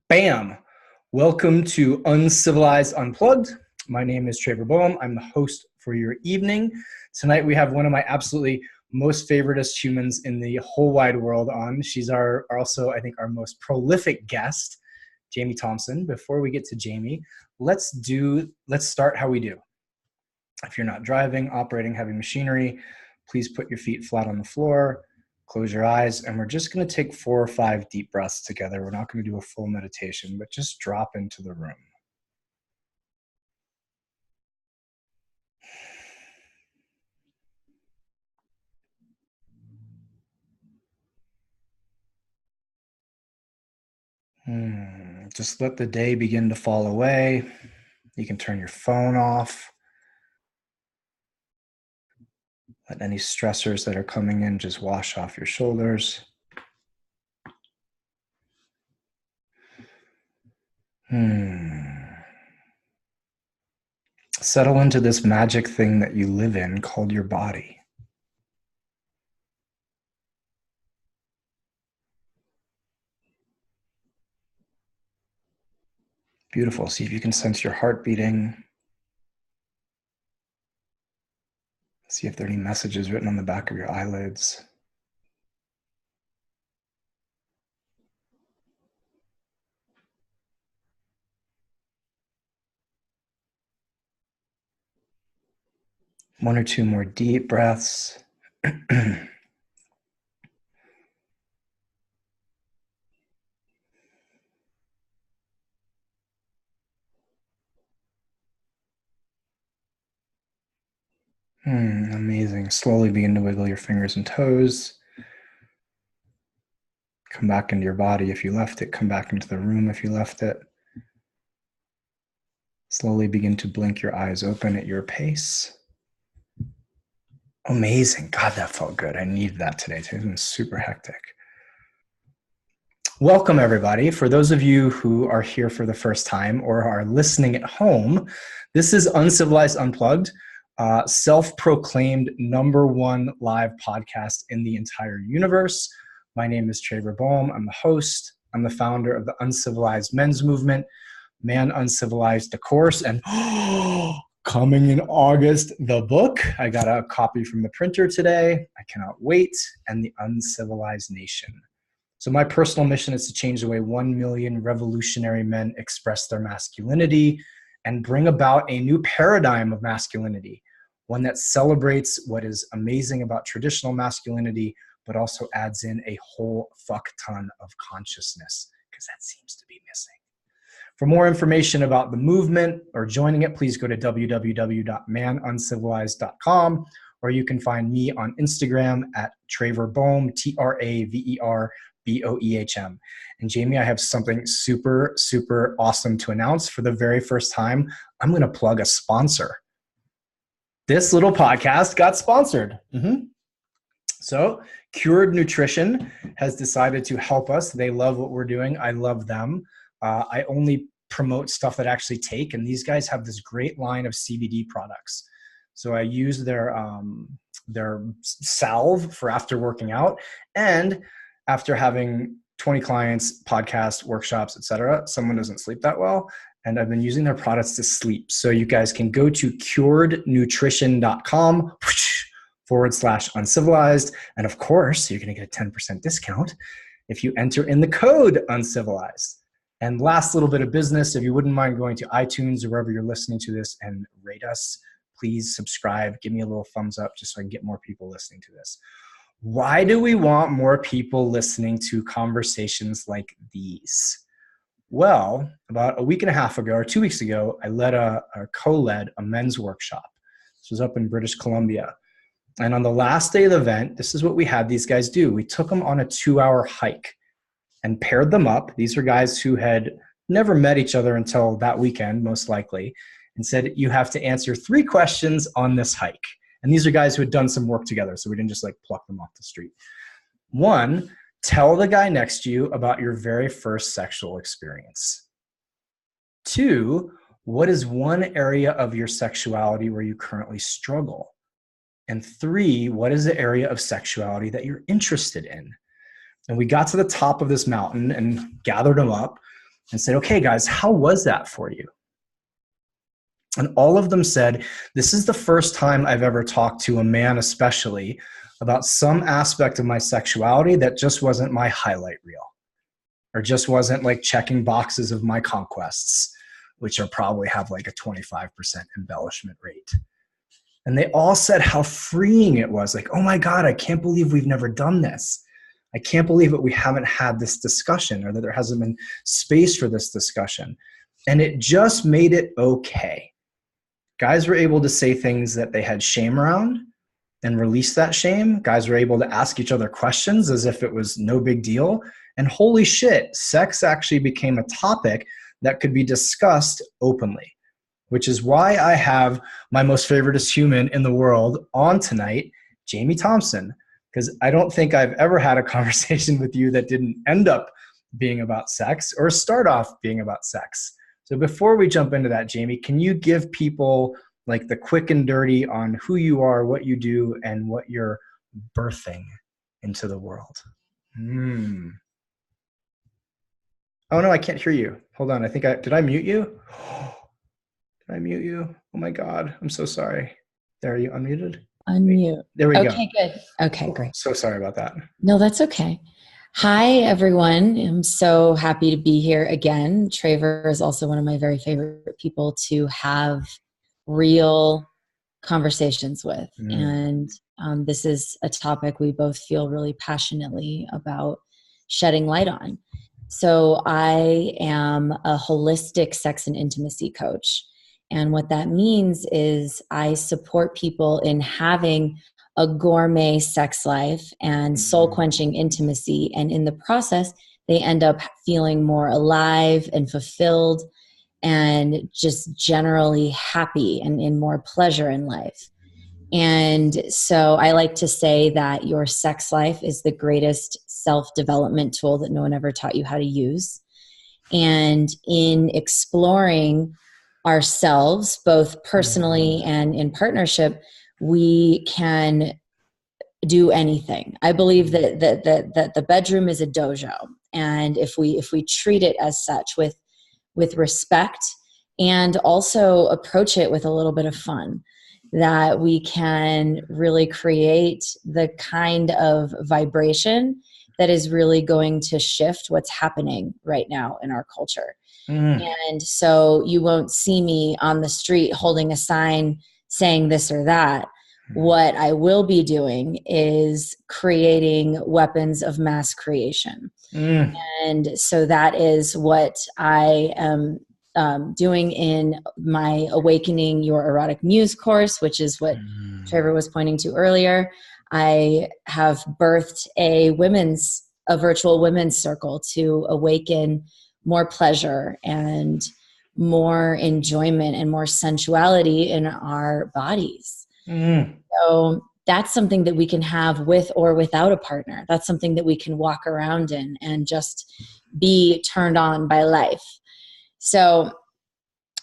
Bam! Welcome to Uncivilized Unplugged. My name is Traver Boehm. I'm the host for your evening. Tonight we have one of my absolutely most favoritist humans in the whole wide world on. She's also, I think, our most prolific guest, Jamie Thompson. Before we get to Jamie, let's start how we do. If you're not driving, operating heavy machinery, please put your feet flat on the floor. Close your eyes, and we're just going to take 4 or 5 deep breaths together. We're not going to do a full meditation, but just drop into the room. Just let the day begin to fall away. You can turn your phone off. Let any stressors that are coming in just wash off your shoulders. Settle into this magic thing that you live in called your body. Beautiful. See if you can sense your heart beating. See if there are any messages written on the back of your eyelids. One or two more deep breaths. Amazing. Slowly begin to wiggle your fingers and toes. Come back into your body if you left it. Come back into the room if you left it. Slowly begin to blink your eyes open at your pace. Amazing. God, that felt good. I needed that today too. It's been super hectic. Welcome, everybody. For those of you who are here for the first time or are listening at home, this is Uncivilized Unplugged, self-proclaimed #1 live podcast in the entire universe. My name is Traver Boehm. I'm the host. I'm the founder of the Uncivilized Men's Movement, Man Uncivilized, the course, and coming in August, the book. I got a copy from the printer today. I cannot wait. And the Uncivilized Nation. So my personal mission is to change the way 1 million revolutionary men express their masculinity and bring about a new paradigm of masculinity, one that celebrates what is amazing about traditional masculinity, but also adds in a whole fuck ton of consciousness, because that seems to be missing. For more information about the movement or joining it, please go to www.manuncivilized.com, or you can find me on Instagram at Traver Boehm, TraverBoehm. And Jamie, I have something super, super awesome to announce. For the very first time, I'm going to plug a sponsor. This little podcast got sponsored. So Cured Nutrition has decided to help us. They love what we're doing. I love them. I only promote stuff that I actually take, and these guys have this great line of CBD products. So I use their salve for after working out, and after having 20 clients, podcasts, workshops, etc., someone doesn't sleep that well, and I've been using their products to sleep. So you guys can go to curednutrition.com/uncivilized, and of course, you're going to get a 10% discount if you enter in the code uncivilized. And last little bit of business, if you wouldn't mind going to iTunes or wherever you're listening to this and rate us, please subscribe, give me a little thumbs up just so I can get more people listening to this. Why do we want more people listening to conversations like these? Well, about a week and a half ago or 2 weeks ago, I co-led a men's workshop. This was up in British Columbia. And on the last day of the event, this is what we had these guys do. We took them on a 2-hour hike and paired them up. These are guys who had never met each other until that weekend, most likely, and said, you have to answer 3 questions on this hike. And these are guys who had done some work together, so we didn't just pluck them off the street. 1, tell the guy next to you about your very first sexual experience. 2, what is one area of your sexuality where you currently struggle? And 3, what is the area of sexuality that you're interested in? And we got to the top of this mountain and gathered them up. and said, okay, guys, how was that for you? And all of them said, this is the first time I've ever talked to a man, especially, about some aspect of my sexuality that just wasn't my highlight reel, or just wasn't like checking boxes of my conquests, which are probably have like a 25% embellishment rate. And they all said how freeing it was. Like, oh my God, I can't believe we've never done this. I can't believe that we haven't had this discussion, or that there hasn't been space for this discussion. And it just made it okay. Guys were able to say things that they had shame around and release that shame. Guys were able to ask each other questions as if it was no big deal. And holy shit, sex actually became a topic that could be discussed openly, which is why I have my most favoriteest human in the world on tonight, Jamie Thompson, because I don't think I've ever had a conversation with you that didn't end up being about sex or start off being about sex. So before we jump into that, Jamie, can you give people like the quick and dirty on who you are, what you do, and what you're birthing into the world? Oh no, I can't hear you. Hold on. Did I mute you? Did I mute you? Oh my God. I'm so sorry. There, are you unmuted? Unmute. There we go. Okay, good. Okay, great. So sorry about that. No, that's okay. Hi, everyone. I'm so happy to be here again. Traver is also one of my very favorite people to have real conversations with. And this is a topic we both feel really passionately about shedding light on. So I am a holistic sex and intimacy coach. And what that means is I support people in having a gourmet sex life and soul-quenching intimacy. And in the process, they end up feeling more alive and fulfilled and just generally happy and in more pleasure in life. And so I like to say that your sex life is the greatest self-development tool that no one ever taught you how to use. And in exploring ourselves, both personally and in partnership, we can do anything. I believe that the bedroom is a dojo, and if we treat it as such with respect and also approach it with a little bit of fun, that we can really create the kind of vibration that is really going to shift what's happening right now in our culture. And so you won't see me on the street holding a sign saying this or that. What I will be doing is creating weapons of mass creation. And so that is what I am doing in my Awakening Your Erotic Muse course, which is what Traver was pointing to earlier. I have birthed a virtual women's circle to awaken more pleasure and more enjoyment and more sensuality in our bodies. So that's something that we can have with or without a partner. That's something that we can walk around in and just be turned on by life. So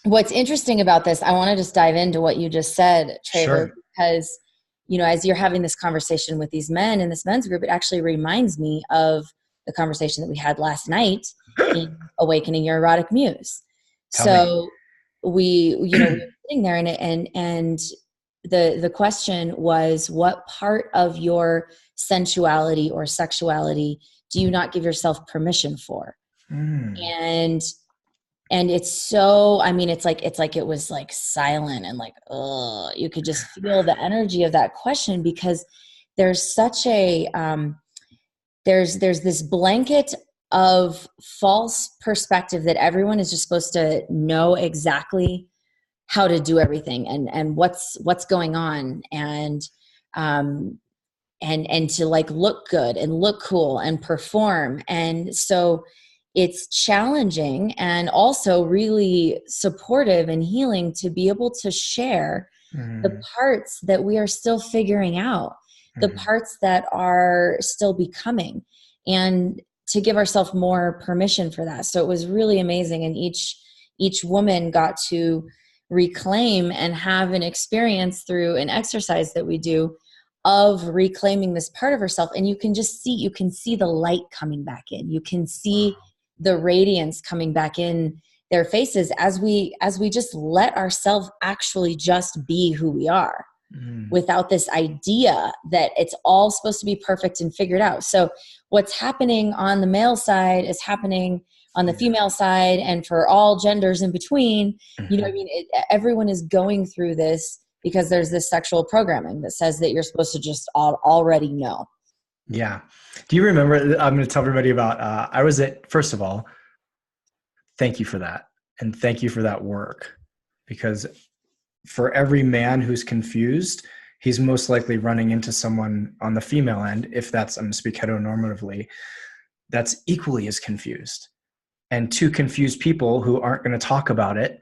what's interesting about this, I want to just dive into what you just said, Traver, because, you know, as you're having this conversation with these men in this men's group, it actually reminds me of the conversation that we had last night in Awakening Your Erotic Muse. We were sitting there and the question was, what part of your sensuality or sexuality do you not give yourself permission for? And it's so, I mean, it's like it was like silent and like, oh, you could just feel the energy of that question, because there's such a, there's this blanket of false perspective that everyone is just supposed to know exactly how to do everything and what's going on, and to like look good and look cool and perform. And so it's challenging and also really supportive and healing to be able to share the parts that we are still figuring out, the parts that are still becoming, and to give ourselves more permission for that. So it was really amazing. And each woman got to reclaim and have an experience through an exercise that we do of reclaiming this part of herself. And you can see the light coming back in. You can see the radiance coming back in their faces as we just let ourselves actually just be who we are, without this idea that it's all supposed to be perfect and figured out. So what's happening on the male side is happening on the female side, and for all genders in between. You know what I mean? Everyone is going through this because there's this sexual programming that says that you're supposed to just already know. Yeah. Do you remember, I'm going to tell everybody about, first of all, thank you for that. And thank you for that work, because for every man who's confused, he's most likely running into someone on the female end, if that's, I'm going to speak heteronormatively, that's equally as confused. And two confused people who aren't going to talk about it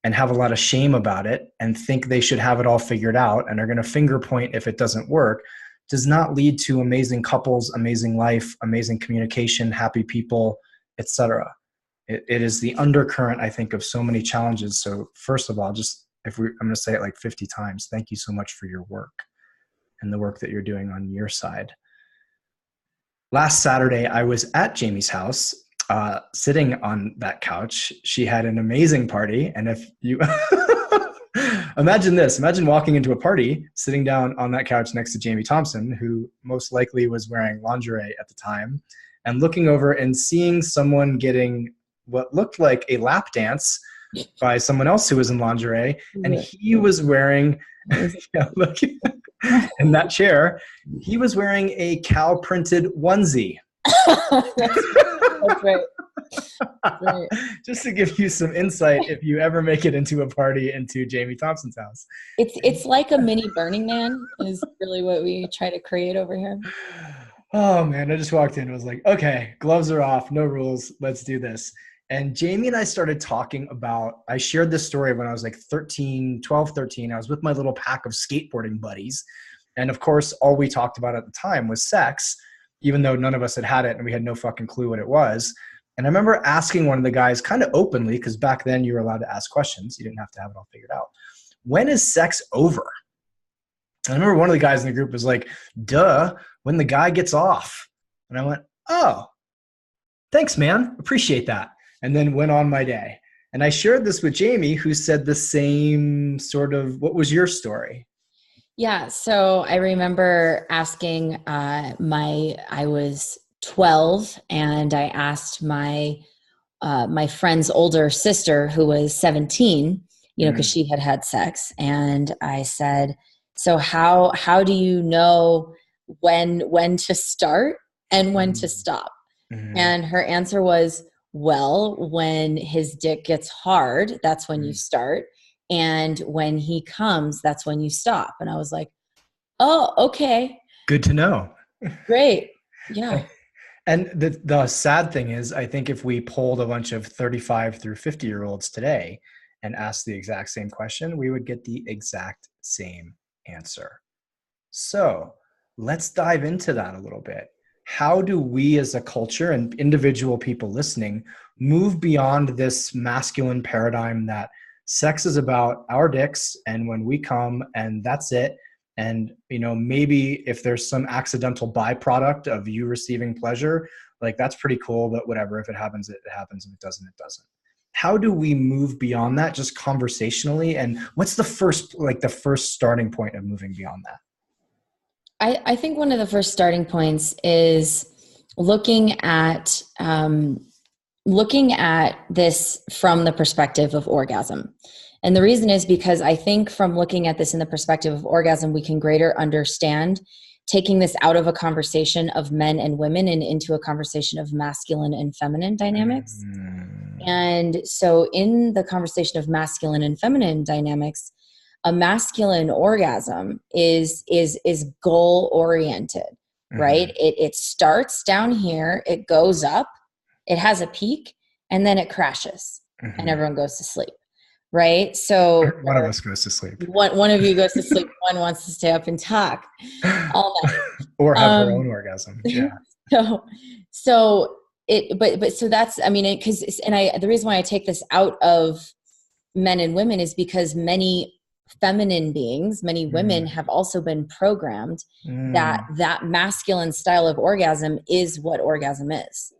and have a lot of shame about it and think they should have it all figured out and are going to finger point if it doesn't work, does not lead to amazing couples, amazing life, amazing communication, happy people, etc. It is the undercurrent, I think, of so many challenges. So first of all, I'm going to say it like 50 times. Thank you so much for your work and the work that you're doing on your side. Last Saturday, I was at Jamie's house, sitting on that couch. She had an amazing party. And if you imagine this, imagine walking into a party, sitting down on that couch next to Jamie Thompson, who most likely was wearing lingerie at the time, and looking over and seeing someone getting what looked like a lap dance by someone else who was in lingerie. And he was wearing, look, in that chair, he was wearing a cow printed onesie. That's right. Right. Just to give you some insight, if you ever make it into a party into Jamie Thompson's house. It's like a mini Burning Man is really what we try to create over here. Oh man, I just walked in and was like, okay, gloves are off, no rules, let's do this. And Jamie and I started talking about, I shared this story when I was like 12, 13. I was with my little pack of skateboarding buddies. And of course, all we talked about at the time was sex, even though none of us had had it and we had no fucking clue what it was. And I remember asking one of the guys kind of openly, because back then you were allowed to ask questions. You didn't have to have it all figured out. When is sex over? And I remember one of the guys in the group was like, duh, when the guy gets off. And I went, oh, thanks, man. Appreciate that. And then went on my day. And I shared this with Jamie, who said the same sort of, what was your story? Yeah. So I remember asking I was 12, and I asked my friend's older sister, who was 17, because she had sex. And I said, so how do you know when to start and when to stop? And her answer was, well, when his dick gets hard, that's when you start. And when he comes, that's when you stop. And I was like, oh, okay. Good to know. Great. Yeah. And the sad thing is, I think if we polled a bunch of 35 through 50-year-olds today and asked the exact same question, we would get the exact same answer. So let's dive into that a little bit. How do we as a culture and individual people listening move beyond this masculine paradigm that sex is about our dicks and when we come and that's it? And, maybe if there's some accidental byproduct of you receiving pleasure, like that's pretty cool, but whatever, if it happens, it happens. If it doesn't, it doesn't. How do we move beyond that just conversationally? And what's the first starting point of moving beyond that? I think one of the first starting points is looking at this from the perspective of orgasm. And the reason is because I think from looking at this in the perspective of orgasm, we can greater understand taking this out of a conversation of men and women and into a conversation of masculine and feminine dynamics. And so in the conversation of masculine and feminine dynamics, a masculine orgasm is goal oriented, right? It starts down here, it goes up, it has a peak, and then it crashes and everyone goes to sleep. Right. So one of us goes to sleep. One of you goes to sleep. One wants to stay up and talk all night. Or have her own orgasm. Yeah. So that's, the reason why I take this out of men and women is because many feminine beings, many women have also been programmed that masculine style of orgasm is what orgasm is.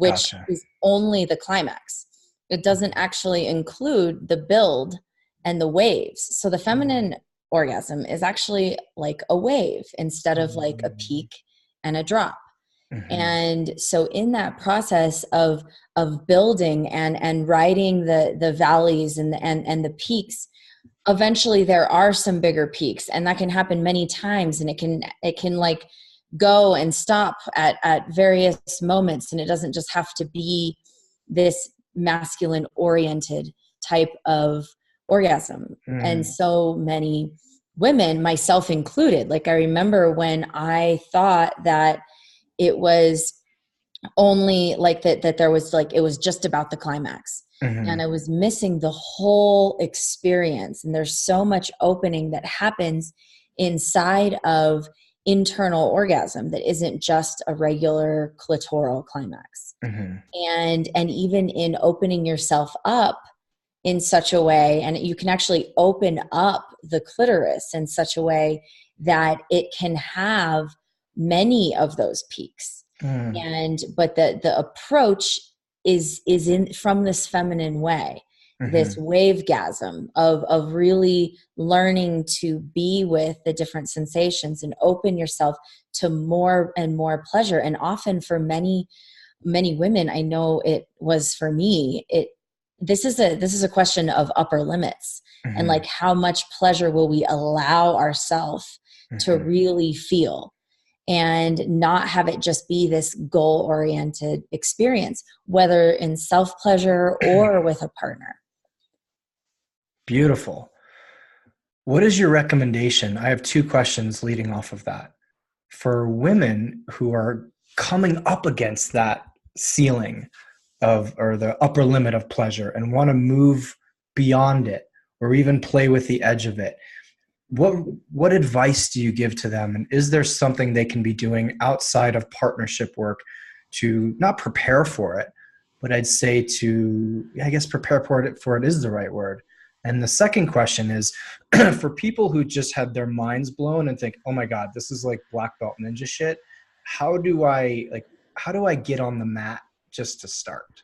which Gotcha. is only the climax. It doesn't actually include the build and the waves. So the feminine orgasm is actually like a wave instead of like a peak and a drop. And so in that process of building and riding the valleys and the peaks, eventually there are some bigger peaks, and that can happen many times, and it can like go and stop at various moments, and it doesn't just have to be this masculine oriented type of orgasm. And so many women, myself included, like I remember when I thought that it was only like that there was like, it was just about the climax, and I was missing the whole experience. And there's so much opening that happens inside of internal orgasm that isn't just a regular clitoral climax. And even in opening yourself up in such a way, and you can actually open up the clitoris in such a way that it can have many of those peaks. But the approach is in from this feminine way, this wavegasm of really learning to be with the different sensations and open yourself to more and more pleasure. And often for many women, I know it was for me, this is a question of upper limits, and like how much pleasure will we allow ourselves to really feel, and not have it just be this goal-oriented experience, whether in self-pleasure or with a partner. Beautiful. What is your recommendation? I have two questions leading off of that. For women who are coming up against that ceiling or the upper limit of pleasure and want to move beyond it or even play with the edge of it, what advice do you give to them? And is there something they can be doing outside of partnership work to not prepare for it, but I'd say prepare for it is the right word. And the second question is for people who just had their minds blown and think, oh my God, this is like black belt ninja shit. How do I get on the mat just to start?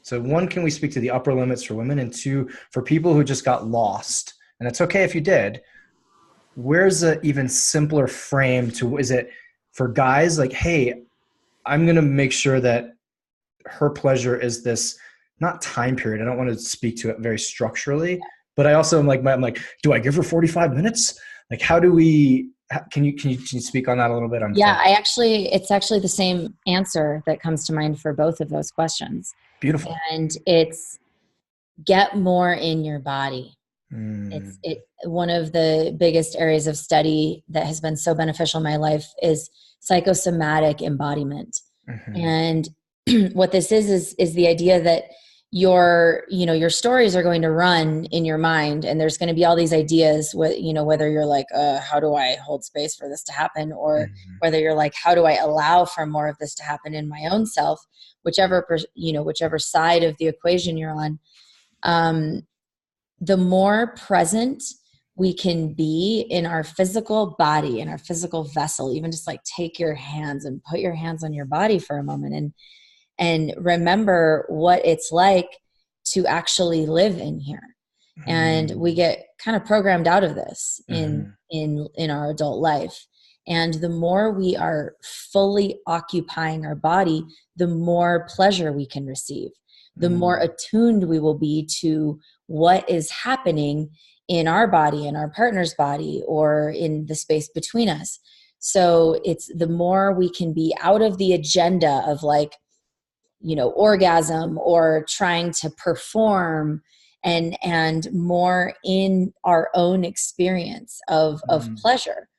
So one, can we speak to the upper limits for women? And two, for people who just got lost, and it's okay if you did, where's an even simpler frame to, is it for guys like, hey, I'm going to make sure that her pleasure is this, not time period. I don't want to speak to it very structurally, but I also am like, do I give her 45 minutes? Like, how do we, can you speak on that a little bit? It's actually the same answer that comes to mind for both of those questions. Beautiful. And it's get more in your body. One of the biggest areas of study that has been so beneficial in my life is psychosomatic embodiment. And what this is the idea that your stories are going to run in your mind, and there's going to be all these ideas, whether you're like, how do I hold space for this to happen? Or whether you're like, how do I allow for more of this to happen in my own self, whichever side of the equation you're on. The more present we can be in our physical body, in our physical vessel, even just like take your hands and put your hands on your body for a moment and remember what it's like to actually live in here. And we get kind of programmed out of this in our adult life. And the more we are fully occupying our body, the more pleasure we can receive, the more attuned we will be to what is happening in our body, in our partner's body, or in the space between us. So it's the more we can be out of the agenda of like, orgasm or trying to perform, and more in our own experience of pleasure.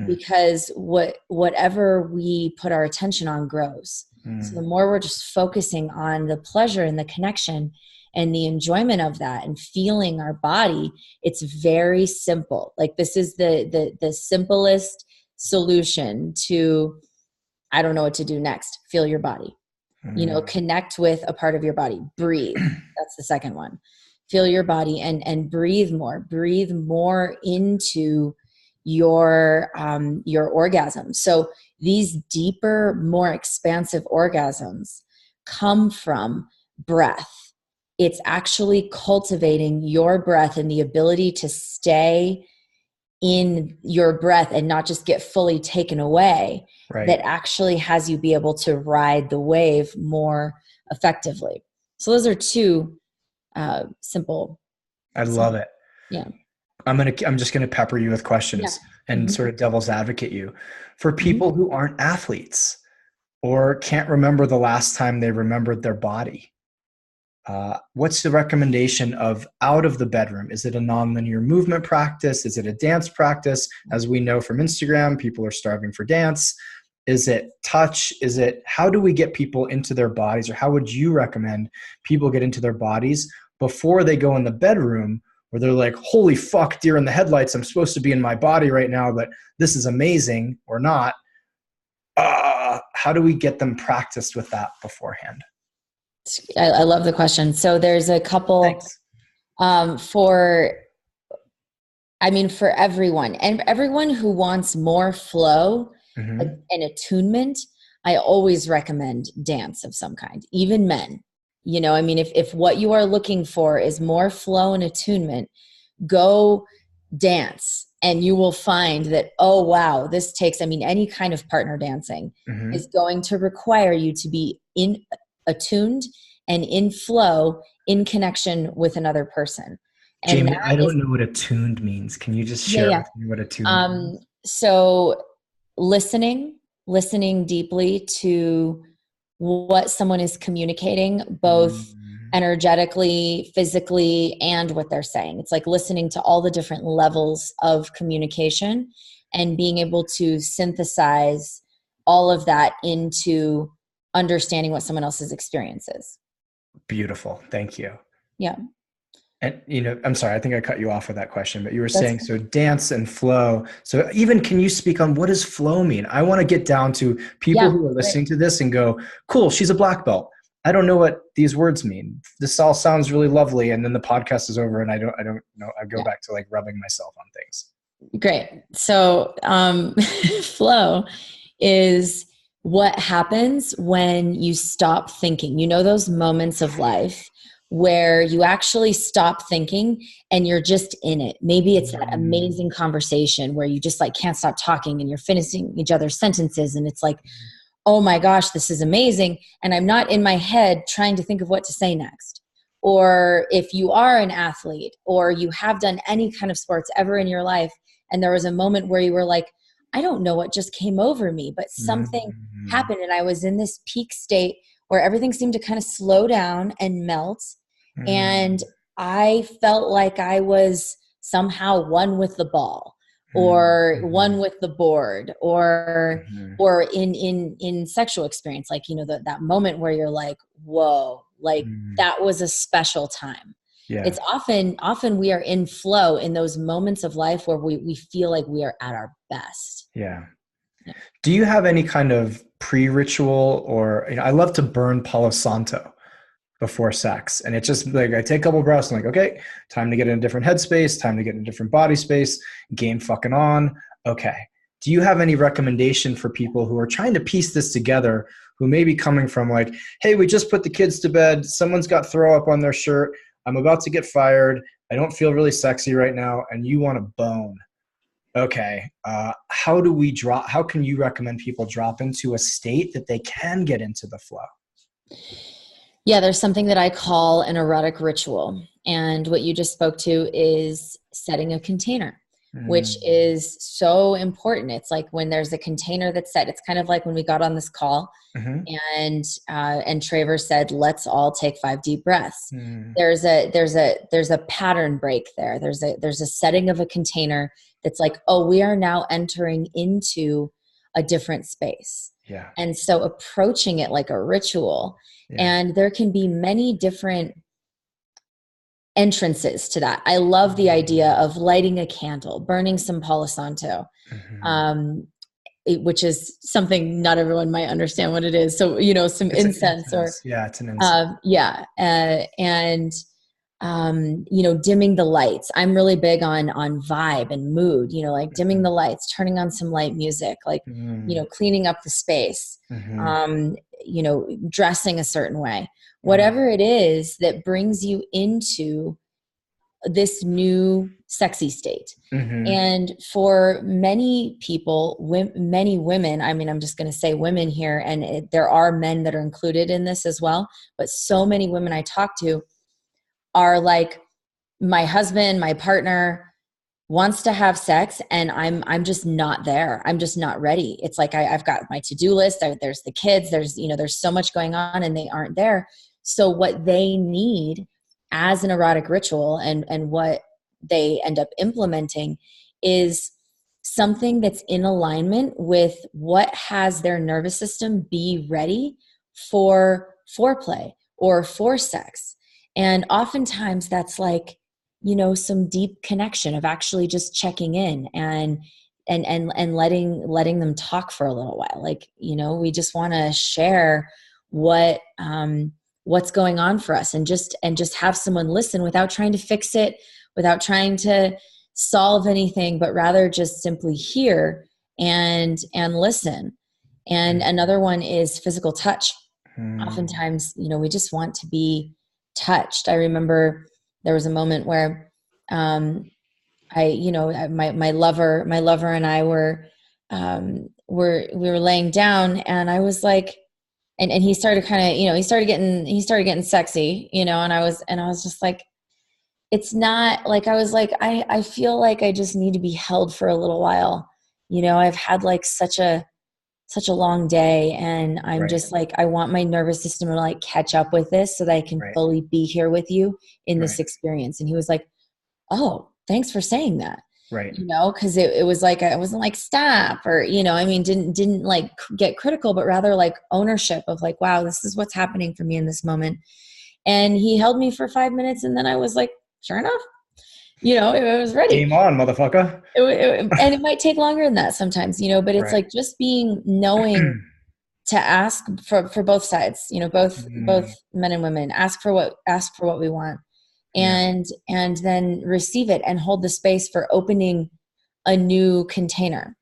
Because whatever we put our attention on grows. So the more we're just focusing on the pleasure and the connection and the enjoyment of that and feeling our body, it's very simple. Like this is the simplest solution to, I don't know what to do next. Feel your body. Connect with a part of your body. Breathe. That's the second one. Feel your body and breathe more. Breathe more into your orgasm. So these deeper, more expansive orgasms come from breath. It's actually cultivating your breath and the ability to stay in your breath and not just get fully taken away, Right. that actually has you be able to ride the wave more effectively. So those are two simple. I love it. Yeah. I'm just gonna pepper you with questions and sort of devil's advocate you. For people who aren't athletes or can't remember the last time they remembered their body, what's the recommendation of out of the bedroom? Is it a nonlinear movement practice? Is it a dance practice? As we know from Instagram, people are starving for dance. Is it touch? Is it, how do we get people into their bodies, or how would you recommend people get into their bodies before they go in the bedroom where they're like, holy fuck, deer in the headlights, I'm supposed to be in my body right now, but this is amazing, or not? How do we get them practiced with that beforehand? I love the question. So there's a couple for everyone, and everyone who wants more flow and attunement, I always recommend dance of some kind, even men. If what you are looking for is more flow and attunement, go dance. And you will find that, oh, wow, this takes, any kind of partner dancing is going to require you to be attuned and in flow, in connection with another person. And Jamie, I don't know what attuned means. Can you just share with me what attuned means? So listening deeply to what someone is communicating, both energetically, physically, and what they're saying. It's like listening to all the different levels of communication and being able to synthesize all of that into understanding what someone else's experience is. Beautiful. Thank you. Yeah. And, I'm sorry, I think I cut you off with that question, but you were saying, so dance and flow. So even, can you speak on what does flow mean? I want to get down to people who are listening to this and go, cool, she's a black belt. I don't know what these words mean. This all sounds really lovely. And then the podcast is over and I don't know. I go back to like rubbing myself on things. Great. So flow is what happens when you stop thinking. Those moments of life where you actually stop thinking and you're just in it. Maybe it's that amazing conversation where you just like can't stop talking and you're finishing each other's sentences and it's like, oh my gosh, this is amazing. And I'm not in my head trying to think of what to say next. Or if you are an athlete or you have done any kind of sports ever in your life, and there was a moment where you were like, I don't know what just came over me, but something happened and I was in this peak state where everything seemed to kind of slow down and melt. And I felt like I was somehow one with the ball or one with the board or in sexual experience, like, that moment where you're like, whoa, like that was a special time. Yeah. It's often we are in flow in those moments of life where we feel like we are at our best. Yeah. Do you have any kind of pre-ritual or, I love to burn Palo Santo before sex. And it's just like, I take a couple breaths and like, okay, time to get in a different headspace, time to get in a different body space, game fucking on. Okay. Do you have any recommendation for people who are trying to piece this together, who may be coming from like, hey, we just put the kids to bed, someone's got throw up on their shirt, I'm about to get fired, I don't feel really sexy right now, and you want to bone. Okay, how can you recommend people drop into a state that they can get into the flow? Yeah, there's something that I call an erotic ritual. And what you just spoke to is setting a container, which is so important. It's like when there's a container that's set, it's kind of like when we got on this call and Traver said, let's all take 5 deep breaths. There's a pattern break there. There's a setting of a container that's like, oh, we are now entering into a different space. Yeah. And so approaching it like a ritual. Yeah. And there can be many different entrances to that. I love the idea of lighting a candle, burning some Palo Santo, which is something not everyone might understand what it is. So, some incense or it's an incense. dimming the lights. I'm really big on vibe and mood, like dimming the lights, turning on some light music, like, cleaning up the space, dressing a certain way, whatever it is that brings you into this new sexy state. And for many people, many women, I mean, I'm just going to say women here, and there are men that are included in this as well, but so many women I talk to are like, my husband, my partner wants to have sex and I'm just not there. I'm just not ready. It's like, I've got my to-do list. There's the kids, there's so much going on and they aren't there. So what they need as an erotic ritual and what they end up implementing is something that's in alignment with what has their nervous system be ready for foreplay or for sex. And oftentimes that's like, some deep connection of actually just checking in and letting them talk for a little while. Like, we just want to share what's going on for us and just have someone listen without trying to fix it, without trying to solve anything, but rather just simply hear and listen. And another one is physical touch. Oftentimes, we just want to be touched. I remember there was a moment where my lover and I were laying down, and I was like, and he started kind of, he started getting sexy, and I was just like, it's not like, I was like, I feel like I just need to be held for a little while. I've had like such a long day, and I'm just like, I want my nervous system to like catch up with this so that I can fully be here with you in this experience. And he was like, oh, thanks for saying that. Right. Cause it was like, I wasn't like, stop, or, didn't like get critical, but rather like ownership of like, wow, this is what's happening for me in this moment. And he held me for 5 minutes, and then I was like, sure enough, it was ready. Game on, motherfucker. And it might take longer than that sometimes, but it's like just knowing to ask for both sides, both men and women, ask for what we want, and then receive it and hold the space for opening a new container.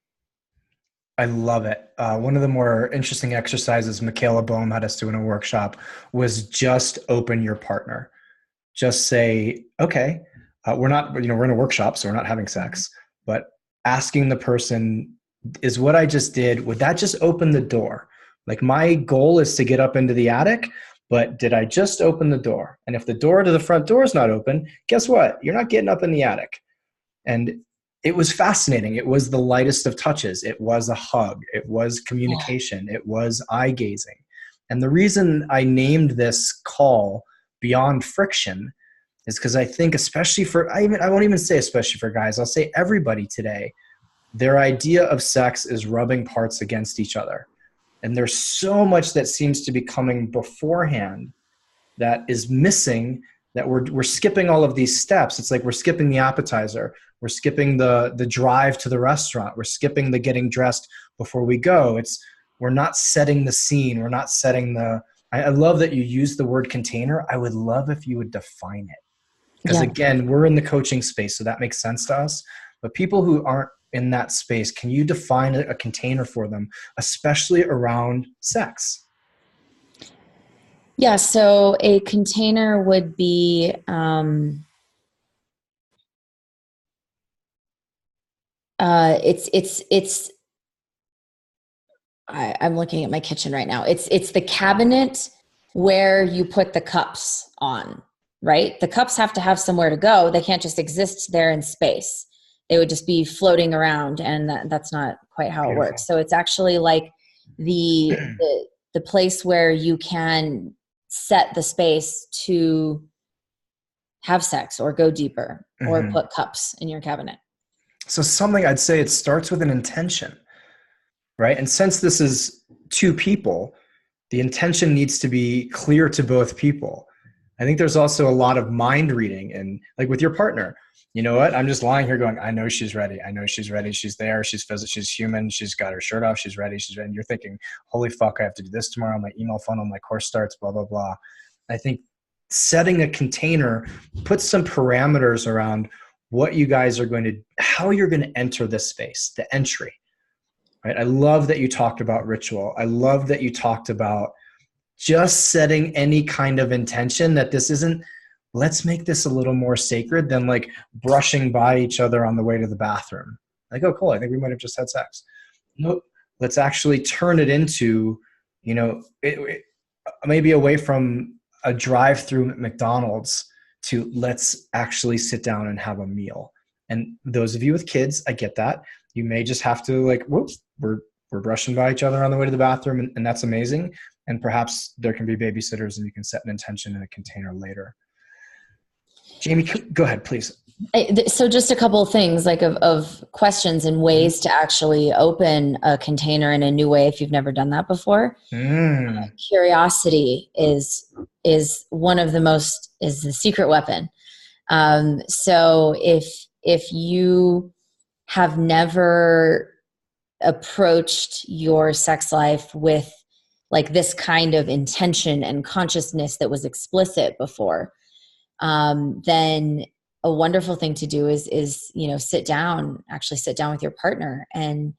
I love it. One of the more interesting exercises Michaela Boehm had us do in a workshop was just open your partner. Just say, okay, we're in a workshop, so we're not having sex, but asking the person, is what I just did, would that just open the door? Like, my goal is to get up into the attic, but did I just open the door? And if the door to the front door is not open, guess what? You're not getting up in the attic. And it was fascinating. It was the lightest of touches. It was a hug. It was communication. It was eye gazing. And the reason I named this call Beyond Friction is because I think, especially for, I won't even say especially for guys, I'll say everybody today, their idea of sex is rubbing parts against each other. And there's so much that seems to be coming beforehand that is missing, that we're skipping all of these steps. It's like we're skipping the appetizer. We're skipping the drive to the restaurant. We're skipping the getting dressed before we go. We're not setting the scene. We're not setting I love that you use the word container. I would love if you would define it. Because again, we're in the coaching space, so that makes sense to us. But people who aren't in that space, can you define a container for them, especially around sex? Yeah, so a container would be I'm looking at my kitchen right now. It's the cabinet where you put the cups on, right? The cups have to have somewhere to go. They can't just exist there in space. They would just be floating around, and that's not quite how it works. So it's actually like the place where you can set the space to have sex or go deeper or put cups in your cabinet. So something I'd say, it starts with an intention, right? And since this is two people, the intention needs to be clear to both people. I think there's also a lot of mind reading, and like with your partner, you know what? I'm just lying here going, I know she's ready. I know she's ready. She's there. She's physical. She's human. She's got her shirt off. She's ready. She's ready. And you're thinking, holy fuck, I have to do this tomorrow. My email funnel, my course starts, blah, blah, blah. I think setting a container, put some parameters around what you guys are how you're going to enter this space, the entry, right? I love that you talked about ritual. I love that you talked about just setting any kind of intention that this isn't, let's make this a little more sacred than like brushing by each other on the way to the bathroom. Like, oh, cool, I think we might have just had sex. Nope. Let's actually turn it into, maybe away from a drive-through at McDonald's to let's actually sit down and have a meal. And those of you with kids, I get that. You may just have to like, whoops, we're brushing by each other on the way to the bathroom, and that's amazing. And perhaps there can be babysitters and you can set an intention in a container later. Jamie, go ahead, please. So just a couple of things like of questions and ways to actually open a container in a new way if you've never done that before. Curiosity is one of is the secret weapon. So if you have never approached your sex life with like this kind of intention and consciousness that was explicit before, then a wonderful thing to do is sit down with your partner and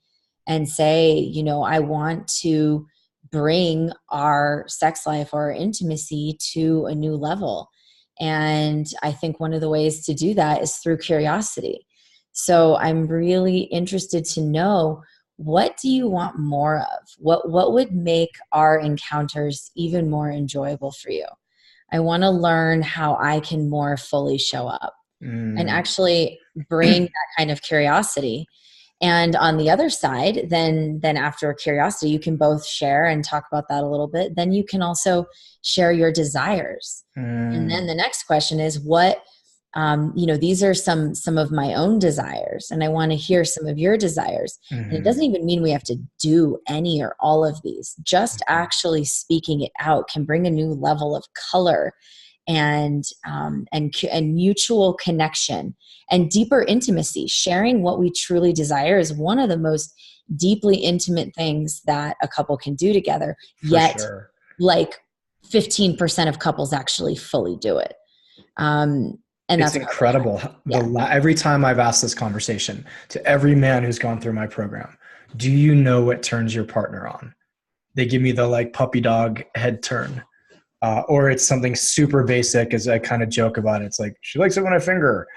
say, I want to bring our sex life or our intimacy to a new level. And I think one of the ways to do that is through curiosity. So I'm really interested to know, what do you want more of? What would make our encounters even more enjoyable for you? I want to learn how I can more fully show up and actually bring that kind of curiosity. And on the other side, then after curiosity, you can both share and talk about that a little bit. Then you can also share your desires. And then the next question is what, these are some of my own desires, and I want to hear some of your desires. And it doesn't even mean we have to do any or all of these. Just actually speaking it out can bring a new level of color and mutual connection and deeper intimacy. Sharing what we truly desire is one of the most deeply intimate things that a couple can do together. Yet, like 15% of couples actually fully do it. And it's incredible. Every time I've asked this conversation to every man who's gone through my program, do you know what turns your partner on? They give me the like puppy dog head turn. Or it's something super basic, as I kind of joke about it. It's like, she likes it when I finger her.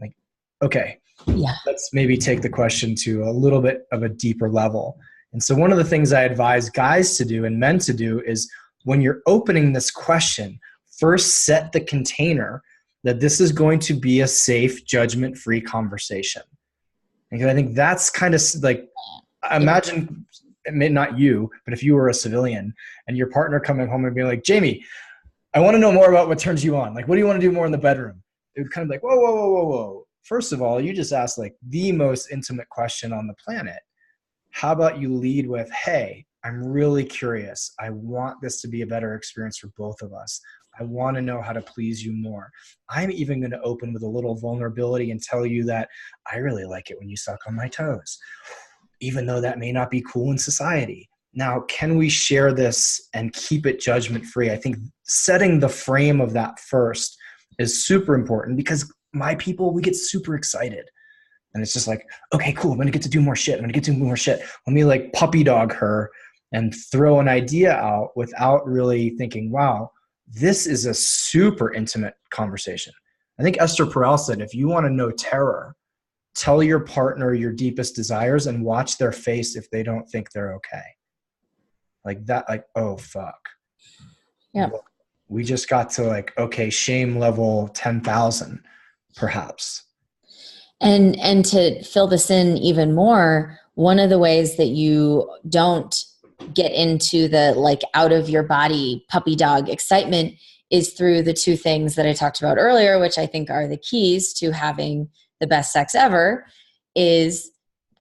Like, okay, let's maybe take the question to a little bit of a deeper level. And so one of the things I advise guys to do and men to do is when you're opening this question, first set the container that this is going to be a safe, judgment-free conversation. Because I think that's kind of like, imagine, not you, but if you were a civilian and your partner coming home and being like, Jamie, I want to know more about what turns you on. Like, what do you want to do more in the bedroom? It would kind of like, whoa. First of all, you just asked like the most intimate question on the planet. How about you lead with, hey, I'm really curious. I want this to be a better experience for both of us. I want to know how to please you more. I'm even going to open with a little vulnerability and tell you that I really like it when you suck on my toes, even though that may not be cool in society. Now, can we share this and keep it judgment-free? I think setting the frame of that first is super important, because my people, we get super excited. And it's just like, okay, cool, I'm going to get to do more shit. Let me like puppy dog her and throw an idea out without really thinking, wow, this is a super intimate conversation. I think Esther Perel said, if you want to know terror, tell your partner your deepest desires and watch their face if they don't think they're okay. Like that, like, oh, fuck. Yeah. We just got to like, okay, shame level 10,000, perhaps. And to fill this in even more, one of the ways that you don't get into the like out of your body puppy dog excitement is through the two things that I talked about earlier, which I think are the keys to having the best sex ever, is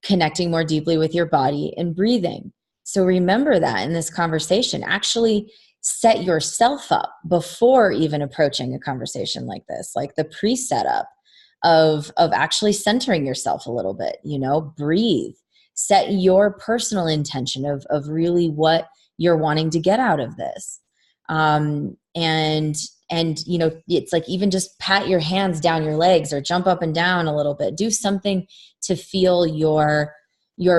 connecting more deeply with your body and breathing. So remember that in this conversation. Actually set yourself up before even approaching a conversation like this, like the pre-setup of actually centering yourself a little bit, breathe. Set your personal intention of really what you're wanting to get out of this. And and, you know, it's like, even just pat your hands down your legs or jump up and down a little bit, do something to feel your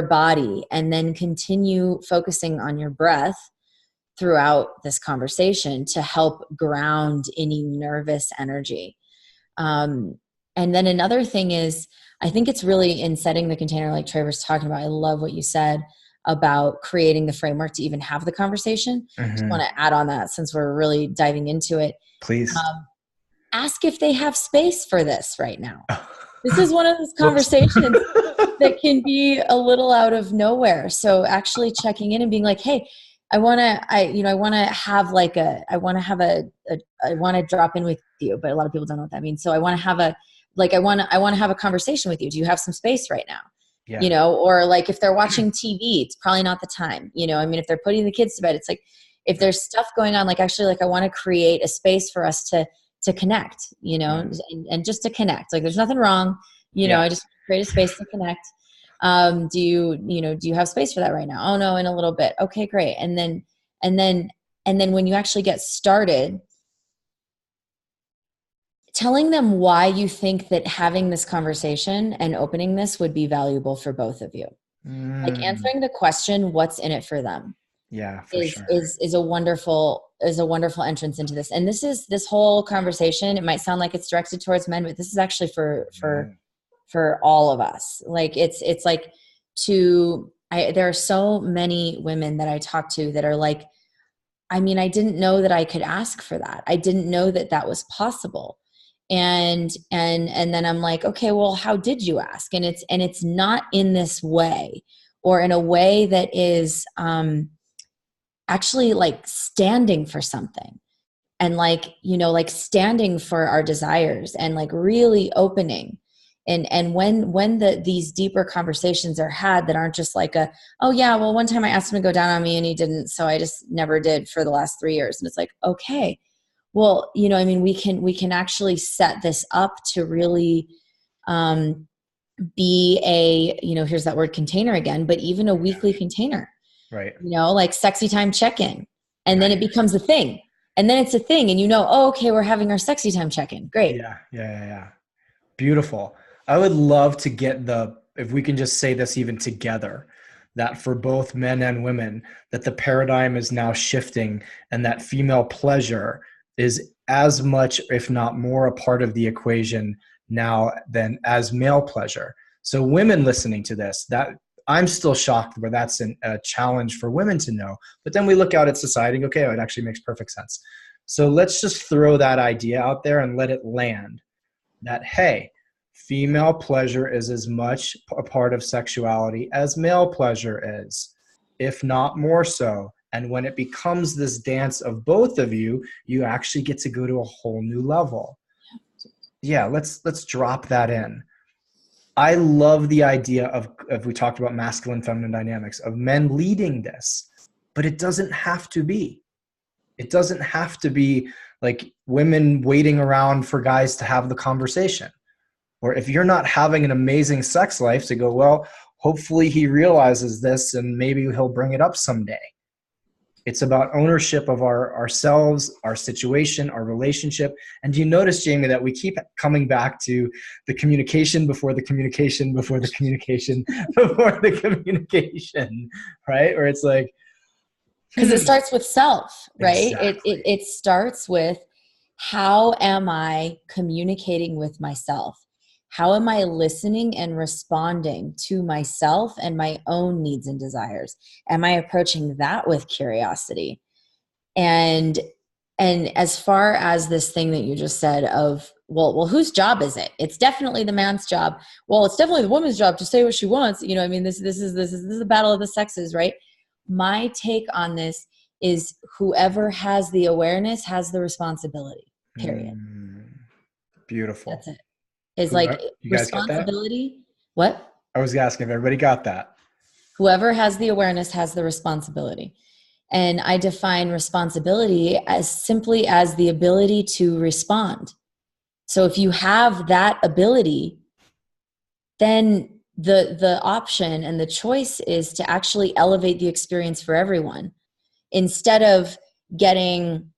body, and then continue focusing on your breath throughout this conversation to help ground any nervous energy. And then another thing is, I think it's really in setting the container, like Traver's talking about. I love what you said about creating the framework to even have the conversation. Just want to add on that since we're really diving into it. Please. Ask if they have space for this right now. This is one of those conversations that can be a little out of nowhere. So actually checking in and being like, hey, I want to drop in with you, but a lot of people don't know what that means. So I want to have a conversation with you. Do you have some space right now? Yeah. You know, or like if they're watching TV, it's probably not the time, you know, I mean, if they're putting the kids to bed, it's like, if there's stuff going on, like actually, like I want to create a space for us to connect, you know, and just to connect, like there's nothing wrong, you know, I just create a space to connect. Do you have space for that right now? Oh no, in a little bit. Okay, great. And then when you actually get started, telling them why you think that having this conversation and opening this would be valuable for both of you. Like answering the question, what's in it for them? Yeah, for sure. Is a wonderful entrance into this. And this whole conversation, it might sound like it's directed towards men, but this is actually for all of us. Like it's like there are so many women that I talk to that are like, I mean, I didn't know that I could ask for that. I didn't know that that was possible. And then I'm like, okay, well, how did you ask? And it's not in this way, or in a way that is, actually like standing for something, and like, you know, like standing for our desires, and like really opening. And when these deeper conversations are had that aren't just like oh yeah, well, one time I asked him to go down on me and he didn't, so I just never did for the last 3 years. And it's like, okay, well, you know, I mean, we can actually set this up to really be a, you know, here's that word container again, but even a weekly container, right? You know, like sexy time check-in, and then it becomes a thing, and then it's a thing, and you know, oh, okay, we're having our sexy time check-in. Great. Yeah. Beautiful. I would love to get if we can just say this even together, that for both men and women, that the paradigm is now shifting, and that female pleasure is as much, if not more, a part of the equation now than as male pleasure. So women listening to this, that I'm still shocked where that's a challenge for women to know. But then we look out at society and go, okay, it actually makes perfect sense. So let's just throw that idea out there and let it land, that, hey, female pleasure is as much a part of sexuality as male pleasure is, if not more so. And when it becomes this dance of both of you, you actually get to go to a whole new level. Yeah, let's drop that in. I love the idea of we talked about masculine, feminine dynamics, of men leading this, but it doesn't have to be. It doesn't have to be like women waiting around for guys to have the conversation. Or if you're not having an amazing sex life, to go, well, hopefully he realizes this and maybe he'll bring it up someday. It's about ownership of ourselves, our situation, our relationship. And do you notice, Jamie, that we keep coming back to the communication before the communication before the communication before the communication, right? Or it's like, because it starts with self, right? Exactly. It starts with, how am I communicating with myself? How am I listening and responding to myself and my own needs and desires? Am I approaching that with curiosity? And as far as this thing that you just said of, well, whose job is it? It's definitely the man's job. Well, it's definitely the woman's job to say what she wants. You know, I mean, this is the battle of the sexes, right? My take on this is, whoever has the awareness has the responsibility, period. Beautiful. That's it. Is like you guys responsibility. Get that? What? I was asking if everybody got that. Whoever has the awareness has the responsibility. And I define responsibility as simply as the ability to respond. So if you have that ability, then the option and the choice is to actually elevate the experience for everyone, instead of getting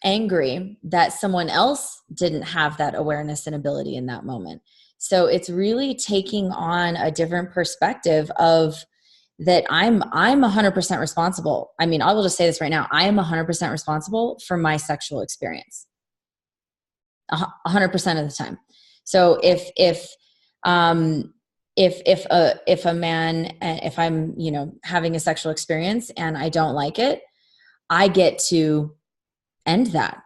angry that someone else didn't have that awareness and ability in that moment. So it's really taking on a different perspective of that I'm 100% responsible. I mean, I will just say this right now. I am 100% responsible for my sexual experience. 100% of the time. So if a man, if I'm, having a sexual experience and I don't like it, I get to end that.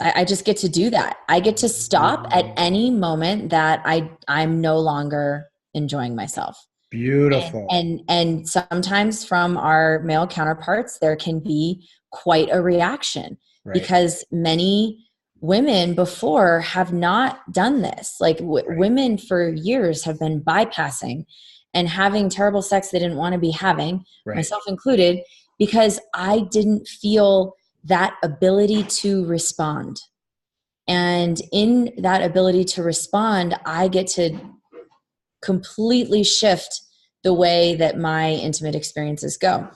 I just get to do that. I get to stop at any moment that I'm no longer enjoying myself. Beautiful. And sometimes from our male counterparts, there can be quite a reaction, right? Because many women before have not done this. Like women for years have been bypassing and having terrible sex they didn't want to be having, right, myself included, because I didn't feel that ability to respond. And in that ability to respond, I get to completely shift the way that my intimate experiences go.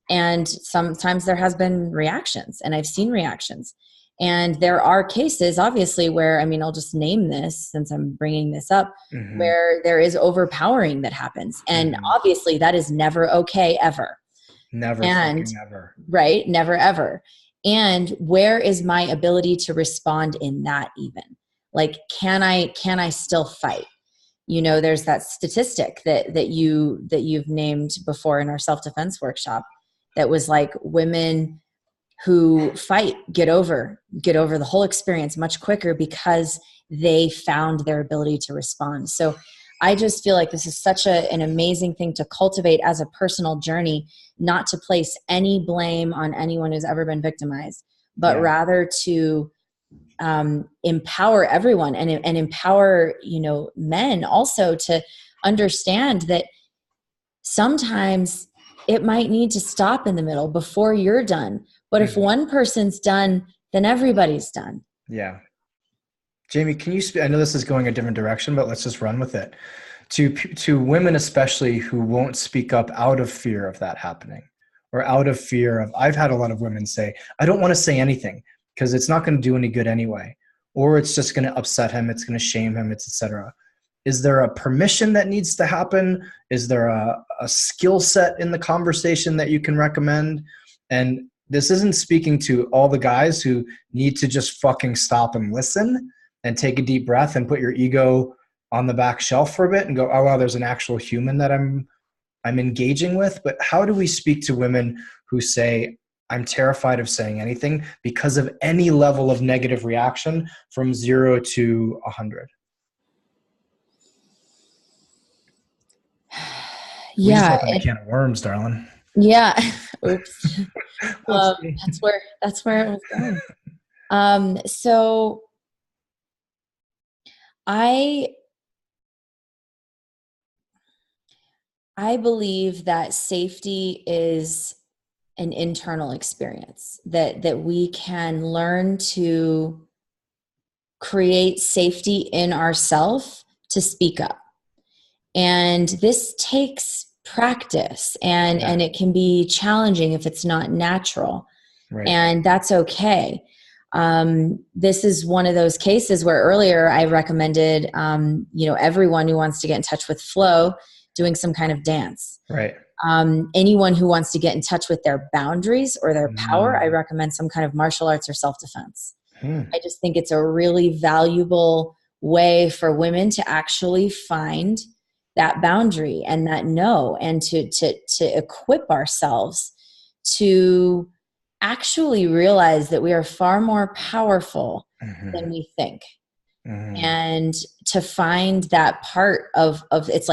And sometimes there has been reactions, and I've seen reactions. And there are cases, obviously, where, I'll just name this since I'm bringing this up, where there is overpowering that happens. And obviously that is never okay, ever. Never fucking ever. Right? Never ever. And where is my ability to respond in that even? Like, can I still fight? There's that statistic that you've named before in our self-defense workshop that was like, women who fight get over the whole experience much quicker because they found their ability to respond. So I just feel like this is such an amazing thing to cultivate as a personal journey, not to place any blame on anyone who's ever been victimized, but rather to empower everyone and empower, men also to understand that sometimes it might need to stop in the middle before you're done. But if one person's done, then everybody's done. Yeah. Jamie, can you I know this is going a different direction, but let's just run with it. To women especially who won't speak up out of fear of that happening, or out of fear of, I've had a lot of women say, I don't want to say anything because it's not going to do any good anyway, or it's just going to upset him, it's going to shame him, it's etc. Is there a permission that needs to happen? Is there a skill set in the conversation that you can recommend? And this isn't speaking to all the guys who need to just fucking stop and listen and take a deep breath and put your ego on the back shelf for a bit and go, oh, wow, there's an actual human that I'm engaging with. But how do we speak to women who say, I'm terrified of saying anything because of any level of negative reaction from 0 to 100? We just opened a can of worms, darling. Yeah. Oops. That's where it was going. So I believe that safety is an internal experience, that we can learn to create safety in ourselves to speak up. And this takes practice, and it can be challenging if it's not natural. Right. And that's okay. This is one of those cases where earlier I recommended, everyone who wants to get in touch with flow, doing some kind of dance. Right. Anyone who wants to get in touch with their boundaries or their power, I recommend some kind of martial arts or self-defense. I just think it's a really valuable way for women to actually find that boundary and that no, and to equip ourselves to actually realize that we are far more powerful than we think. And to find that part of it's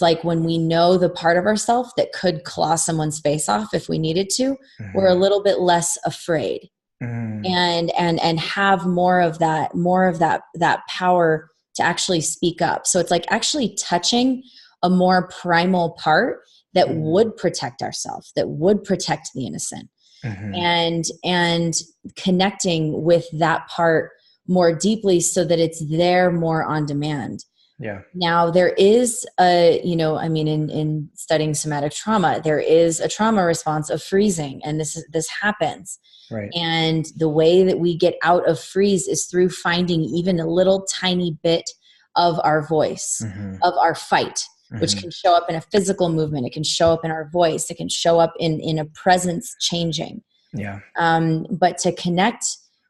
like when we know the part of ourselves that could claw someone's face off if we needed to, we're a little bit less afraid. And have more of that power to actually speak up. So it's like actually touching a more primal part that would protect ourselves, that would protect the innocent, and connecting with that part more deeply so that it's there more on demand. Yeah. Now there is a, I mean, in studying somatic trauma, there is a trauma response of freezing, and this happens. Right. And the way that we get out of freeze is through finding even a little tiny bit of our voice, of our fight, which can show up in a physical movement. It can show up in our voice. It can show up in a presence changing. Yeah. But to connect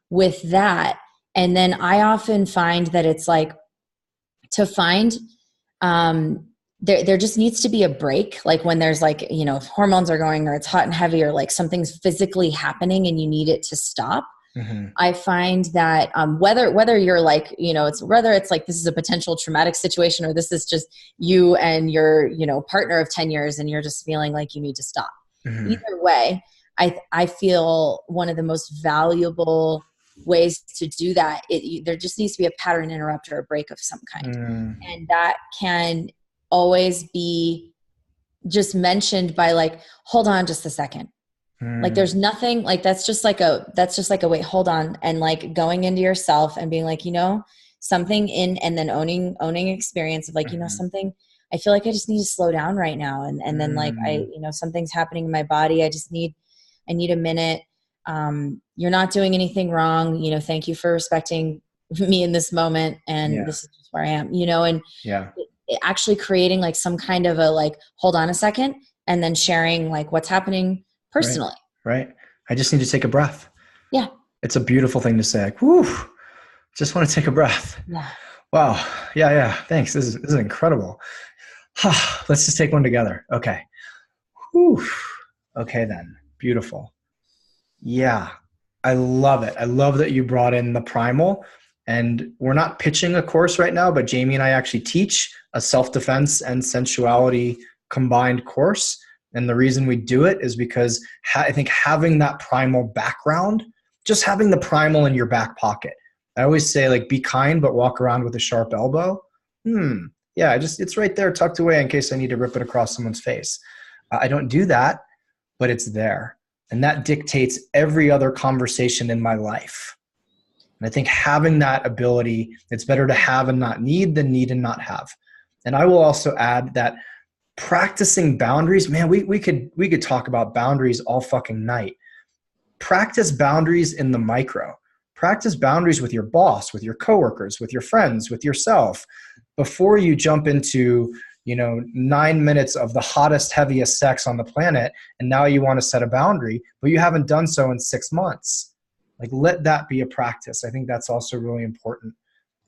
with that, and then I often find that it's like, to find there just needs to be a break, like when there's like, if hormones are going, or it's hot and heavy, or like something's physically happening and you need it to stop. I find that whether you're like, whether it's like this is a potential traumatic situation, or this is just you and your partner of 10 years and you're just feeling like you need to stop. Either way, I feel one of the most valuable ways to do that, there just needs to be a pattern interrupt or a break of some kind. And that can always be just mentioned by like, hold on just a second. Like there's nothing like, that's just like a wait, hold on. And like going into yourself and being like, something and then owning experience of like, something, I feel like I just need to slow down right now. And then like, something's happening in my body. I need a minute. You're not doing anything wrong. Thank you for respecting me in this moment. And this is just where I am, and actually creating like some kind of a, like, hold on a second, and then sharing like what's happening personally. Right. I just need to take a breath. Yeah. It's a beautiful thing to say. Like, whoo, just want to take a breath. Yeah. Wow. Yeah. Thanks. This is incredible. Let's just take one together. Okay. Whew. Okay then. Beautiful. Yeah. I love it. I love that you brought in the primal, and we're not pitching a course right now, but Jamie and I actually teach a self-defense and sensuality combined course. And the reason we do it is because I think having that primal background, just having the primal in your back pocket. I always say, like, be kind, but walk around with a sharp elbow. Yeah, it's right there tucked away in case I need to rip it across someone's face. I don't do that, but it's there. And that dictates every other conversation in my life. And I think having that ability, it's better to have and not need than need and not have. And I will also add that practicing boundaries, man, we could talk about boundaries all fucking night. Practice boundaries in the micro. Practice boundaries with your boss, with your coworkers, with your friends, with yourself, before you jump into 9 minutes of the hottest, heaviest sex on the planet, and now you want to set a boundary, but you haven't done so in 6 months. Like, let that be a practice. I think that's also really important,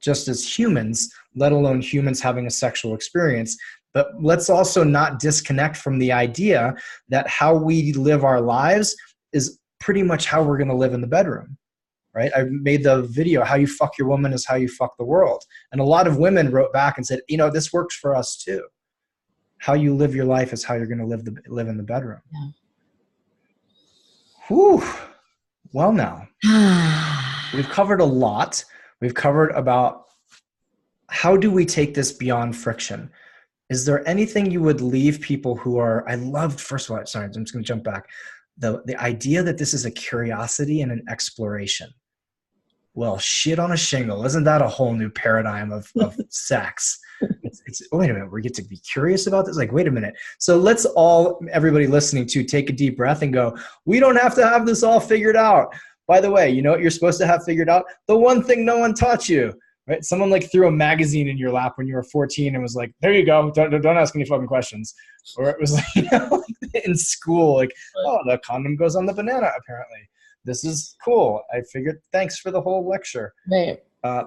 just as humans, let alone humans having a sexual experience. But let's also not disconnect from the idea that how we live our lives is pretty much how we're going to live in the bedroom. Right? I made the video, how you fuck your woman is how you fuck the world. And a lot of women wrote back and said, this works for us too. How you live your life is how you're going to live in the bedroom. Yeah. Whew. Well, now we've covered a lot. We've covered about how do we take this beyond friction? Is there anything you would leave people who are, first of all, sorry, I'm just going to jump back. The idea that this is a curiosity and an exploration. Well, shit on a shingle. Isn't that a whole new paradigm of sex? It's wait a minute, we get to be curious about this? Like, wait a minute. So let's everybody listening to take a deep breath and go, we don't have to have this all figured out. By the way, you know what you're supposed to have figured out? The one thing no one taught you. Right? Someone like threw a magazine in your lap when you were 14 and was like, there you go. Don't ask any fucking questions. Or it was like, like in school, like, oh, the condom goes on the banana, apparently. This is cool. I figured, thanks for the whole lecture. Right.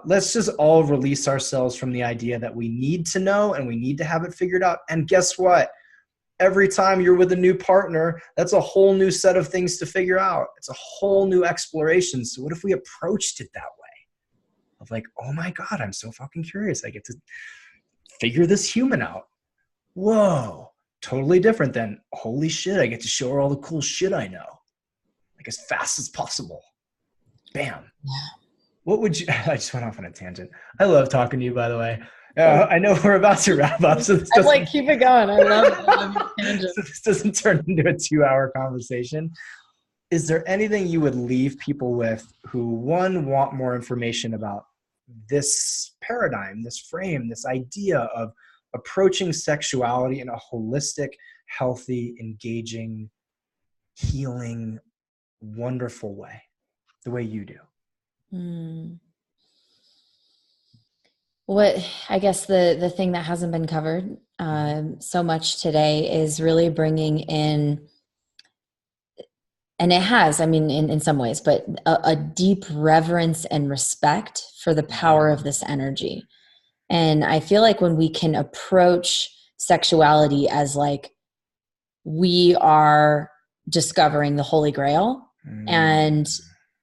Let's just all release ourselves from the idea that we need to know and we need to have it figured out. And guess what? Every time you're with a new partner, that's a whole new set of things to figure out. It's a whole new exploration. So what if we approached it that way? Of like, oh my God, I'm so fucking curious. I get to figure this human out. Whoa, totally different than, holy shit, I get to show her all the cool shit I know. Like, as fast as possible. Bam. Yeah. What would you, I just went off on a tangent. I love talking to you, by the way. I know we're about to wrap up. So I'm like, keep it going. I love tangents. So this doesn't turn into a 2-hour conversation. Is there anything you would leave people with who, one, want more information about this paradigm, this frame, this idea of approaching sexuality in a holistic, healthy, engaging, healing, wonderful way, the way you do? What I guess the thing that hasn't been covered so much today is really bringing in, and it has, I mean, in some ways, but a deep reverence and respect for the power of this energy. And I feel like when we can approach sexuality as like we are discovering the Holy Grail, and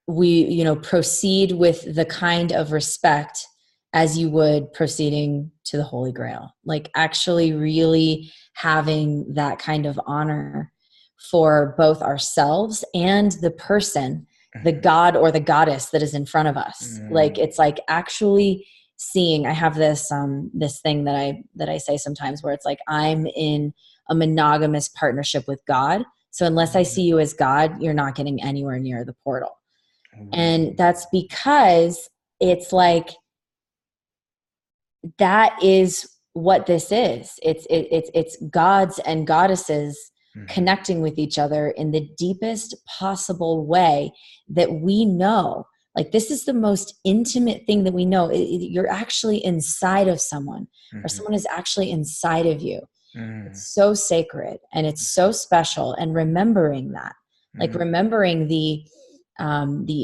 we, proceed with the kind of respect as you would proceeding to the Holy Grail, like actually really having that kind of honor for both ourselves and the person, the god or the goddess that is in front of us. Like, it's like actually seeing, I have this, this thing that I say sometimes where it's like, I'm in a monogamous partnership with God. So unless I see you as God, you're not getting anywhere near the portal. And that's because it's like, that is what this is. It's gods and goddesses connecting with each other in the deepest possible way that we know. Like, this is the most intimate thing that we know. You're actually inside of someone, or someone is actually inside of you. It's so sacred and it's so special. And remembering that, like remembering the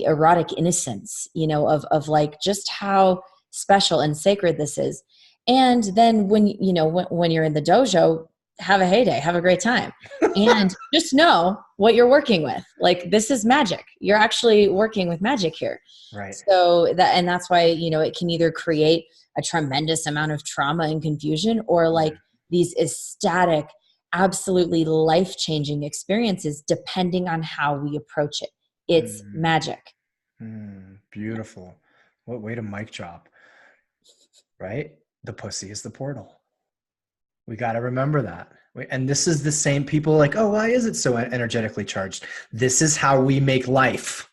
erotic innocence, of like just how special and sacred this is. And then when you're in the dojo, have a heyday, have a great time, and just know what you're working with. Like, this is magic. You're actually working with magic here. Right. So that's why, it can either create a tremendous amount of trauma and confusion, or like these ecstatic, absolutely life-changing experiences, depending on how we approach it. It's magic. Beautiful. What way to mic drop, right? The pussy is the portal. We got to remember that. And this is the same people like, oh, why is it so energetically charged? This is how we make life.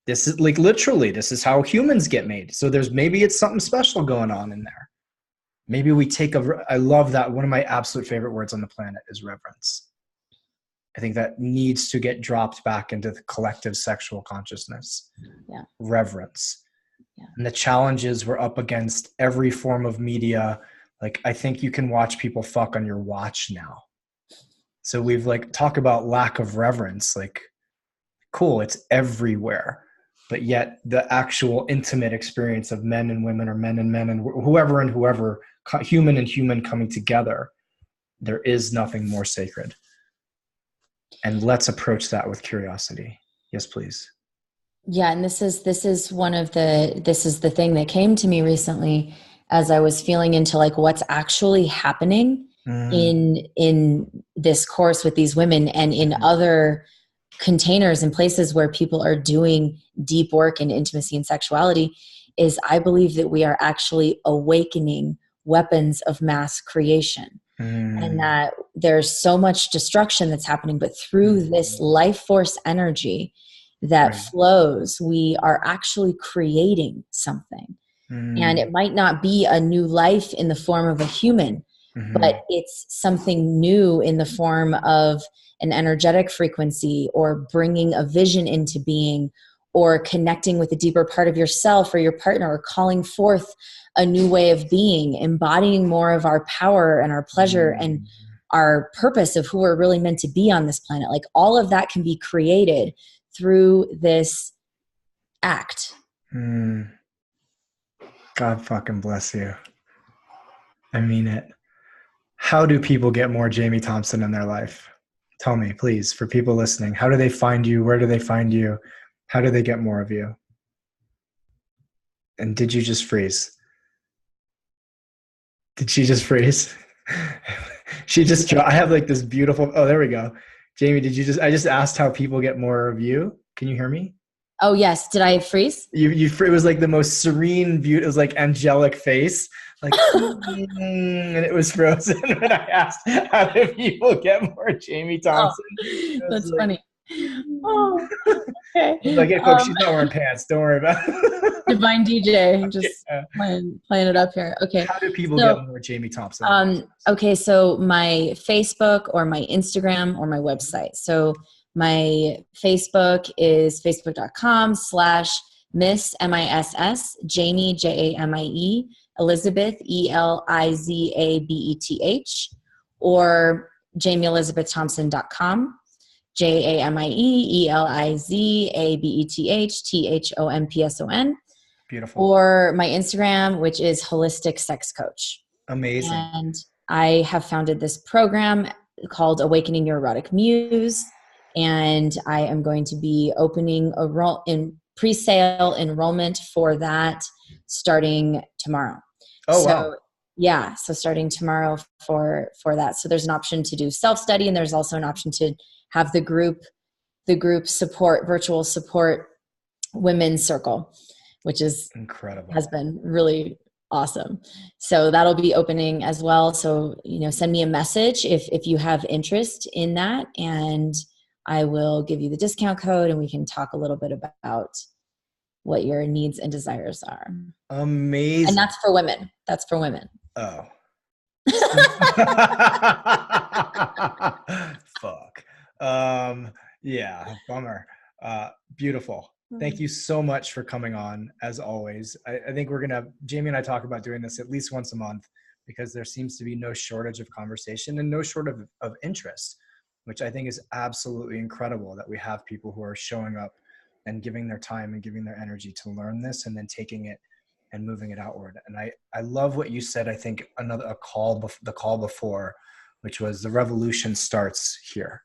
This is like, literally, this is how humans get made. So maybe it's something special going on in there. Maybe we I love that. One of my absolute favorite words on the planet is reverence. I think that needs to get dropped back into the collective sexual consciousness. Yeah. Reverence. Yeah. And the challenge is we're up against every form of media. Like, I think you can watch people fuck on your watch now. So we've talk about lack of reverence. Like, cool, it's everywhere. But yet the actual intimate experience of men and women, or men and men and whoever, human and human coming together, there is nothing more sacred. And let's approach that with curiosity. Yes, please. Yeah. And this is the thing that came to me recently as I was feeling into like what's actually happening in this course with these women, and in other containers and places where people are doing deep work in intimacy and sexuality, is I believe that we are actually awakening weapons of mass creation. And that there's so much destruction that's happening, but through this life force energy that flows, we are actually creating something. And it might not be a new life in the form of a human, but it's something new in the form of an energetic frequency, or bringing a vision into being, or connecting with a deeper part of yourself or your partner, or calling forth a new way of being, embodying more of our power and our pleasure and our purpose of who we're really meant to be on this planet. Like, all of that can be created through this act. God fucking bless you. I mean it. How do people get more Jamie Thompson in their life? Tell me, please, for people listening. How do they find you? Where do they find you? How do they get more of you? And did you just freeze? Did she just freeze? I have like this beautiful, oh, there we go. Jamie, I just asked how people get more of you. Can you hear me? Oh, yes. Did I freeze? It was like the most serene, beautiful, it was like angelic face. Like, and it was frozen when I asked how do people get more Jamie Thompson. Oh, that's funny. Oh, okay. Like, hey, folks, she's not wearing pants. Don't worry about it. Divine DJ, just playing it up here. Okay. How do people So, get more Jamie Thompson? Okay, so my Facebook or my Instagram or my website. So my Facebook is facebook.com/Miss MISS Jamie JAMIE Elizabeth ELIZABETH, or JamieElizabethThompson.com JamieElizabethThompson, Beautiful. or my Instagram, which is Holistic Sex Coach. Amazing. And I have founded this program called Awakening Your Erotic Muse, and I am going to be opening in pre-sale enrollment for that starting tomorrow. Oh, wow. Yeah, so starting tomorrow for that. So there's an option to do self-study, and there's also an option to have the group support, virtual support women's circle, which is incredible. Has been really awesome. So that'll be opening as well. So, send me a message if you have interest in that, and I will give you the discount code, and we can talk a little bit about what your needs and desires are. Amazing. And that's for women. That's for women. Oh. Fuck. Yeah, bummer. Beautiful. Thank you so much for coming on, as always. I think Jamie and I talk about doing this at least once a month, because there seems to be no shortage of conversation and no shortage of interest, which I think is absolutely incredible, that we have people who are showing up and giving their time and giving their energy to learn this, and then taking it and moving it outward. And I love what you said. I think the call before, which was the revolution starts here.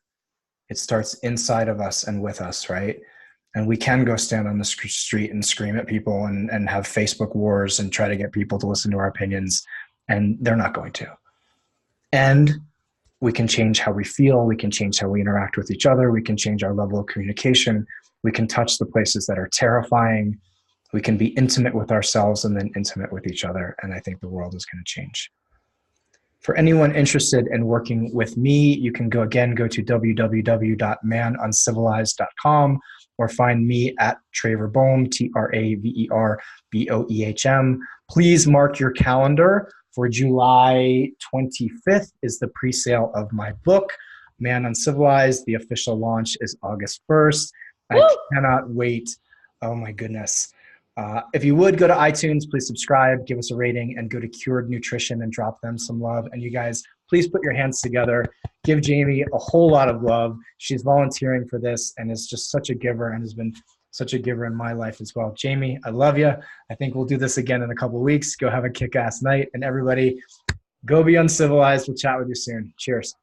It starts inside of us and with us, right? And we can go stand on the street and scream at people and have Facebook wars and try to get people to listen to our opinions, and they're not going to. And we can change how we feel. We can change how we interact with each other. We can change our level of communication. We can touch the places that are terrifying. We can be intimate with ourselves and then intimate with each other. And I think the world is going to change. For anyone interested in working with me, you can go to www.manuncivilized.com, or find me at Traver Boehm, TraverBoehm. Please mark your calendar for July 25th is the pre-sale of my book, Man Uncivilized. The official launch is August 1st. Woo! I cannot wait. Oh my goodness. If you would go to iTunes, please subscribe, give us a rating, and go to Cured Nutrition and drop them some love. And you guys, please put your hands together. Give Jamie a whole lot of love. She's volunteering for this and is just such a giver, and has been such a giver in my life as well. Jamie, I love you. I think we'll do this again in a couple of weeks. Go have a kick-ass night. And everybody, go be uncivilized. We'll chat with you soon. Cheers.